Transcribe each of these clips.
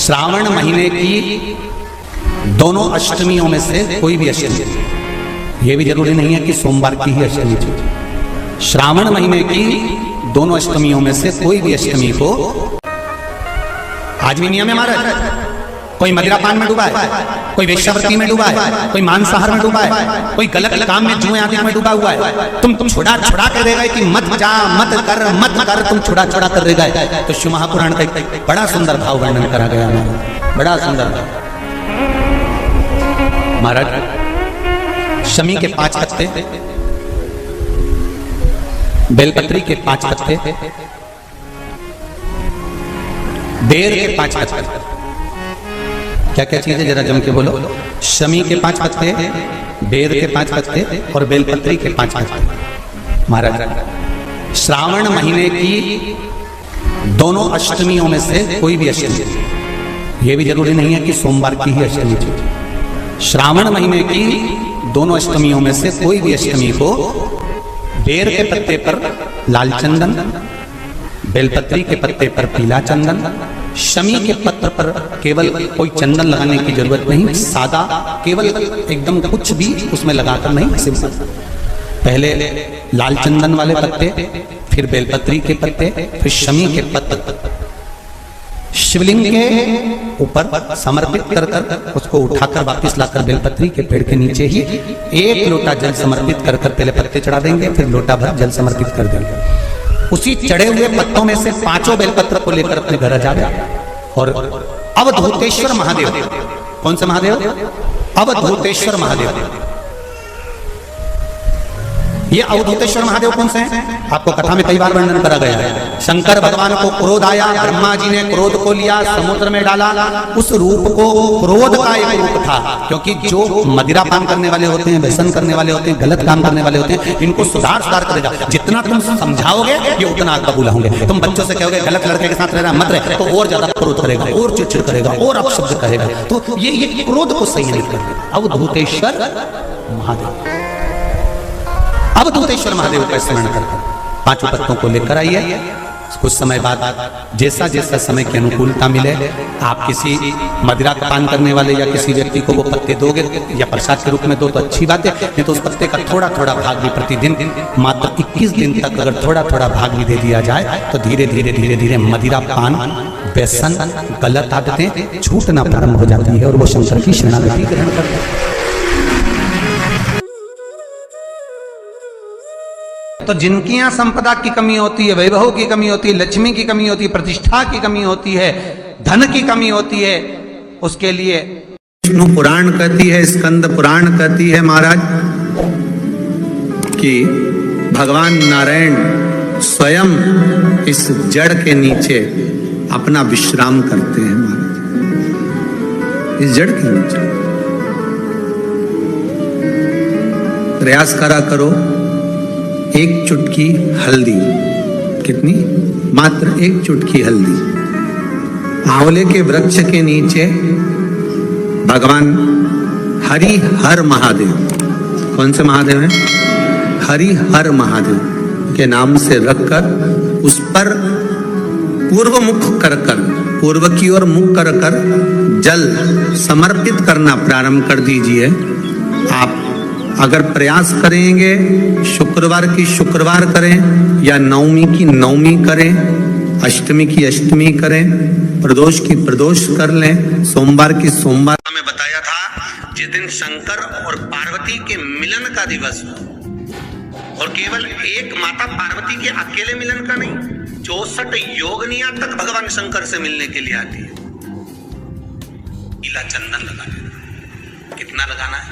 श्रावण महीने की दोनों अष्टमियों में से कोई भी अष्टमी, ये भी जरूरी नहीं है कि सोमवार की ही अष्टमी थी। श्रावण महीने की दोनों अष्टमियों में से कोई भी अष्टमी को, आज भी नियम है हमारा, कोई मदिरा पान में डूबा है, कोई वेश्यावृत्ति में डूबा है, कोई मांसाहार में डूबा है, कोई गलत काम में जुए आदि में डूबा हुआ है, तुम छुड़ा कर दे गए कि मत जा मत कर, तुम छुड़ा कर दे गए। तो शिव महापुराण का बड़ा सुंदर भाव वर्णन करा गया है, बड़ा सुंदर भाव। महाराज शमी के 5 पत्ते, बेलपत्री के 5 पत्ते, बेर के 5 पत्ते, क्या क्या चीजें जरा जम के बोलो। शमी के 5 पत्ते, बेर के 5 पत्ते और बेलपत्री के 5 पत्ते। महाराज श्रावण महीने की दोनों अष्टमियों में से कोई भी अष्टमी, ये भी जरूरी नहीं है कि सोमवार की ही अष्टमी थी। श्रावण महीने की दोनों अष्टमियों में से कोई भी अष्टमी को बेर के पत्ते पर लाल चंदन, बेलपत्री के पत्ते पर पीला चंदन, शमी के पत्र पर केवल कोई चंदन लगाने की जरूरत नहीं, सादा केवल एकदम कुछ भी उसमें लगाकर नहीं, सिंपल पहले लाल चंदन वाले पत्ते, फिर बेलपत्री के पत्ते, फिर शमी के पत्र शिवलिंग के ऊपर समर्पित कर उसको उठाकर वापस लाकर बेलपत्री के पेड़ के नीचे ही 1 लोटा जल समर्पित कर पहले पत्ते चढ़ा देंगे, फिर लोटा भर जल समर्पित कर देंगे। उसी चढ़े हुए पत्तों में से 5 बेलपत्र को लेकर अपने घर आ जाए और अवधूतेश्वर महादेव, कौन से महादेव? अवधूतेश्वर महादेव। ये अवधूतेश्वर महादेव कौन से हैं? आपको कथा में कई बार वर्णन करा गया है। शंकर भगवान को क्रोध आया, ब्रह्मा जी ने क्रोध को लिया, समुद्र में डाला। उस रूप को क्रोध का एक रूप था, क्योंकि जो मदिरा पान करने वाले होते हैं, व्यसन करने वाले होते हैं, गलत काम करने वाले होते हैं, इनको सुधार करेगा। जितना तुम समझाओगे ये उतना आग बबूला होंगे। तुम बच्चों से कहोगे गलत लड़के के साथ रहना मत रहे, तो और ज्यादा क्रोध करेगा, और चिड़चिड़ करेगा, और अपशब्द करेगा। तो ये क्रोध को संयमित कर अवधूतेश्वर महादेव, अवधूतेश्वर महादेव का स्मरण करकर 5 पत्तों को लेकर आइए। कुछ समय बाद जैसा जैसा समय की अनुकूलता मिले, आप किसी मदिरा का पान करने वाले या किसी व्यक्ति को वो पत्ते दोगे या प्रसाद के रूप में दो तो अच्छी बात है, नहीं तो उस पत्ते का थोड़ा थोड़ा भाग भी प्रतिदिन मात्र 21 दिन तक अगर थोड़ा थोड़ा भाग भी दे दिया जाए तो धीरे धीरे मदिरा पान, व्यसन, गलत आदतें छूटना प्रारंभ हो जाती है और वो शंकर की शरणागति ग्रहण करते हैं। तो जिनकी यहाँ संपदा की कमी होती है, वैभव की कमी होती है, लक्ष्मी की कमी होती है, प्रतिष्ठा की कमी होती है, धन की कमी होती है, उसके लिए विष्णु पुराण कहती है, स्कंद पुराण कहती है महाराज कि भगवान नारायण स्वयं इस जड़ के नीचे अपना विश्राम करते हैं महाराज, इस जड़ के नीचे। प्रयास करा करो, 1 चुटकी हल्दी, कितनी? मात्र 1 चुटकी हल्दी, आंवले के वृक्ष के नीचे भगवान हरि हर महादेव, कौन से महादेव हैं? हरि हर महादेव के नाम से रखकर उस पर पूर्व मुख कर पूर्व की ओर मुख कर जल समर्पित करना प्रारंभ कर दीजिए। आप अगर प्रयास करेंगे, शुक्रवार की शुक्रवार करें या नवमी की नवमी करें, अष्टमी की अष्टमी करें, प्रदोष की प्रदोष कर लें, सोमवार की सोमवार। हमें बताया था जिस दिन शंकर और पार्वती के मिलन का दिवस हो, और केवल एक माता पार्वती के अकेले मिलन का नहीं, 64 योगनिया तक भगवान शंकर से मिलने के लिए आती है। पीला चंदन लगाना, कितना लगाना है?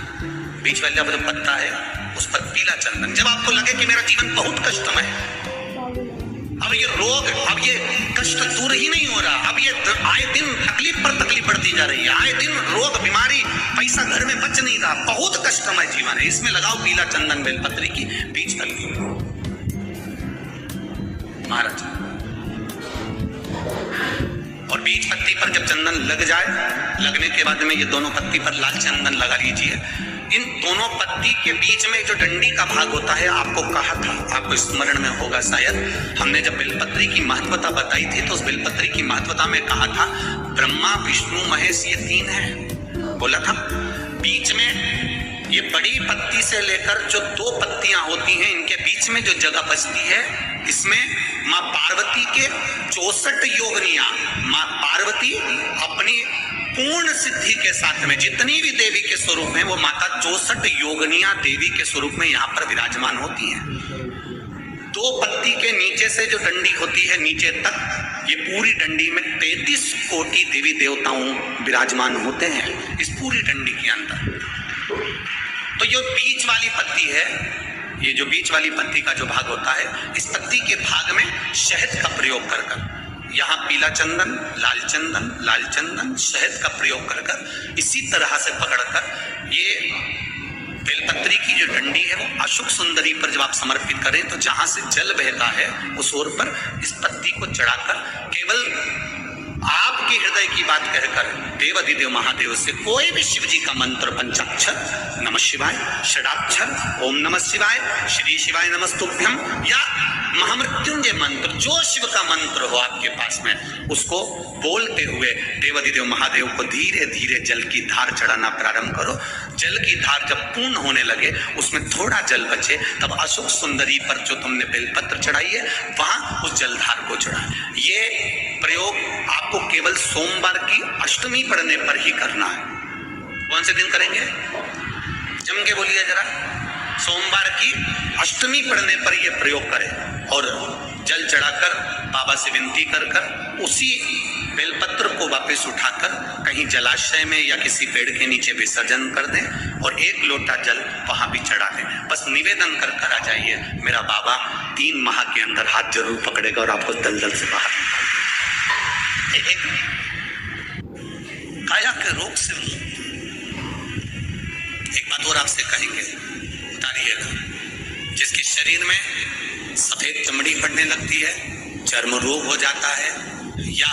बीच वाला जो पत्ता है उस पर पीला चंदन। जब आपको लगे कि मेरा जीवन बहुत कष्टमय है, अब ये रोग, अब ये कष्ट दूर ही नहीं हो रहा, अब ये आए दिन तकलीफ पर तकलीफ बढ़ती जा रही है, आए दिन रोग, बीमारी, पैसा घर में बच नहीं रहा, बहुत कष्टमय जीवन है, इसमें लगाओ पीला चंदन बेलपत्री की बीज तलती महाराज। और बीज पत्ती पर जब चंदन लग जाए, लगने के बाद में ये दोनों पत्ती पर लाल चंदन लगा लीजिए। इन दोनों पत्ती के बीच में जो डंडी का भाग होता है, आपको कहा था, आपको स्मरण में होगा शायद, हमने जब बेलपत्री की महत्वता बताई थी तो उस बेलपत्री की महत्वता में कहा था ब्रह्मा विष्णु महेश ये तीन है, बोला था। बीच में ये बड़ी पत्ती से लेकर जो दो पत्तियां होती हैं, इनके बीच में जो जगह बचती है, इसमें माँ पार्वती के 64 योगनियां, माँ पार्वती अपनी पूर्ण सिद्धि के साथ में जितनी भी देवी के स्वरूप हैं, वो माता 64 योगनियां देवी के स्वरूप में यहाँ पर विराजमान होती हैं। दो पत्ती के नीचे से जो डंडी होती है नीचे तक, ये पूरी डंडी में 33 कोटि देवी देवताओं विराजमान होते हैं इस पूरी डंडी के अंदर। तो जो बीच वाली पत्ती है, ये जो बीच वाली पत्ती का जो भाग होता है, इस पत्ती के भाग में शहद का प्रयोग कर यहाँ पीला चंदन, लाल चंदन, शहद का प्रयोग कर इसी तरह से पकड़कर ये बेलपत्री की जो डंडी है वो अशोक सुंदरी पर जब आप समर्पित करें तो जहां से जल बहता है उस ओर पर इस पत्ती को चढ़ाकर केवल आपके हृदय की बात कहकर देवाधिदेव महादेव से कोई भी शिव जी का मंत्र, पंचाक्षर नमः शिवाय, षडाक्षर ओम नमः शिवाय, श्री शिवाय नमस्तुभ्यम, या महामृत्युंजय मंत्र, जो शिव का मंत्र हो आपके पास में, उसको बोलते हुए देवाधिदेव महादेव को धीरे धीरे जल की धार चढ़ाना प्रारंभ करो। जल की धार जब पूर्ण होने लगे, उसमें थोड़ा जल बचे, तब अशोक सुंदरी पर जो तुमने बेलपत्र चढ़ाई है वहां उस जलधार को चढ़ा। ये प्रयोग आपको केवल सोमवार की अष्टमी पढ़ने पर ही करना है। कौन से दिन करेंगे? जम के बोलिए जरा। सोमवार की अष्टमी पढ़ने पर यह प्रयोग करें और जल चढ़ाकर बाबा से विनती कर उसी बेलपत्र को वापस उठाकर कहीं जलाशय में या किसी पेड़ के नीचे विसर्जन कर दें और 1 लोटा जल वहां भी चढ़ा दें। बस निवेदन कर आ जाइए, मेरा बाबा 3 माह के अंदर हाथ जरूर पकड़ेगा और आपको दलदल से बाहर काया के रोग से। एक बात और आपसे कहेंगे, उतारिएगा। जिसके शरीर में सफेद चमड़ी पड़ने लगती है, चर्म रोग हो जाता है, या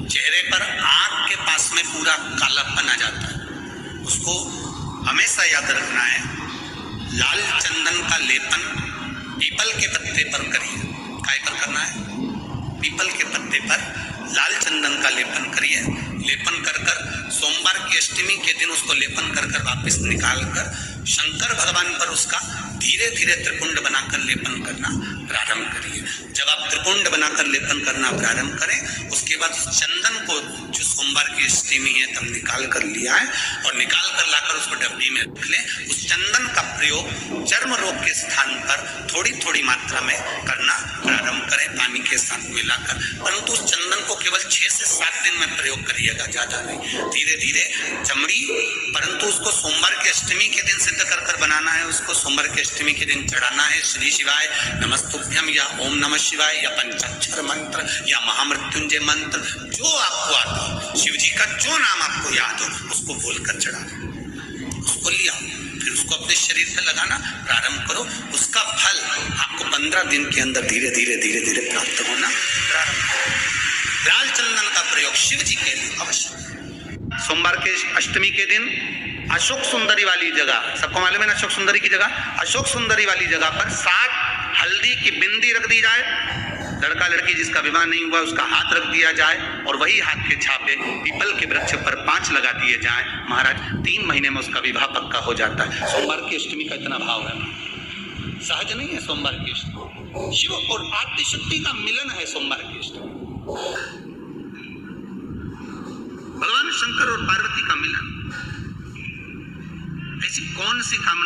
चेहरे पर आंख के पास में पूरा कालापन आ जाता है, उसको हमेशा याद रखना है, लाल चंदन का लेपन पीपल के पत्ते पर करिए। काय पर करना है? पीपल के पत्ते पर लाल चंदन का लेपन करिए। लेपन कर सोमवार की अष्टमी के दिन उसको लेपन कर वापस निकाल कर शंकर भगवान पर उसका धीरे धीरे त्रिपुंड बनाकर लेपन करना प्रारंभ करिए। जब आप त्रिपुंड बनाकर लेपन करना प्रारंभ करें, उसके बाद चंदन को जो सोमवार की अष्टमी है तब निकाल कर लिया है और निकाल कर लाकर उसको डब्बी में रख लें। उस चंदन का प्रयोग चर्म रोग के स्थान पर थोड़ी थोड़ी मात्रा में करना प्रारंभ करें पानी के साथ मिलाकर। परंतु उस चंदन को केवल 6 से 7 दिन में प्रयोग करिएगा, ज्यादा नहीं। धीरे धीरे चमड़ी, परंतु उसको सोमवार की अष्टमी के दिन सिद्ध कर बनाना है। उसको सोमवार की अष्टमी के दिन चढ़ाना है श्री शिवाय नमस्तुभ्यम या ओम नमः शिवाय या पंचाक्षर मंत्र या महामृत्युंजय मंत्र, जो आपको आता हो, शिव जी का जो नाम आपको याद हो उसको बोलकर चढ़ा, उसको लिया, फिर उसको अपने शरीर पे लगाना प्रारंभ करो। उसका फल आपको 15 दिन के अंदर धीरे धीरे प्राप्त होना प्रारंभ करो। लाल चंदन का प्रयोग शिव जी के लिए अवश्य। सोमवार के अष्टमी के दिन अशोक सुंदरी वाली जगह, सबको मालूम है ना अशोक सुंदरी की जगह, अशोक सुंदरी वाली जगह पर 7 हल्दी की बिंदी रख दी जाए। लड़का लड़की जिसका विवाह नहीं हुआ उसका हाथ रख दिया जाए और वही हाथ के छापे पीपल के वृक्ष पर 5 लगा दिए जाए। महाराज 3 महीने में उसका विवाह पक्का हो जाता है। सोमवार की अष्टमी का इतना भाव है, सहज नहीं है। सोमवार की अष्टमी शिव और आदिशक्ति का मिलन है। सोमवार की अष्टमी भगवान शंकर और पार्वती का मिलन। ऐसी कौन सी कामना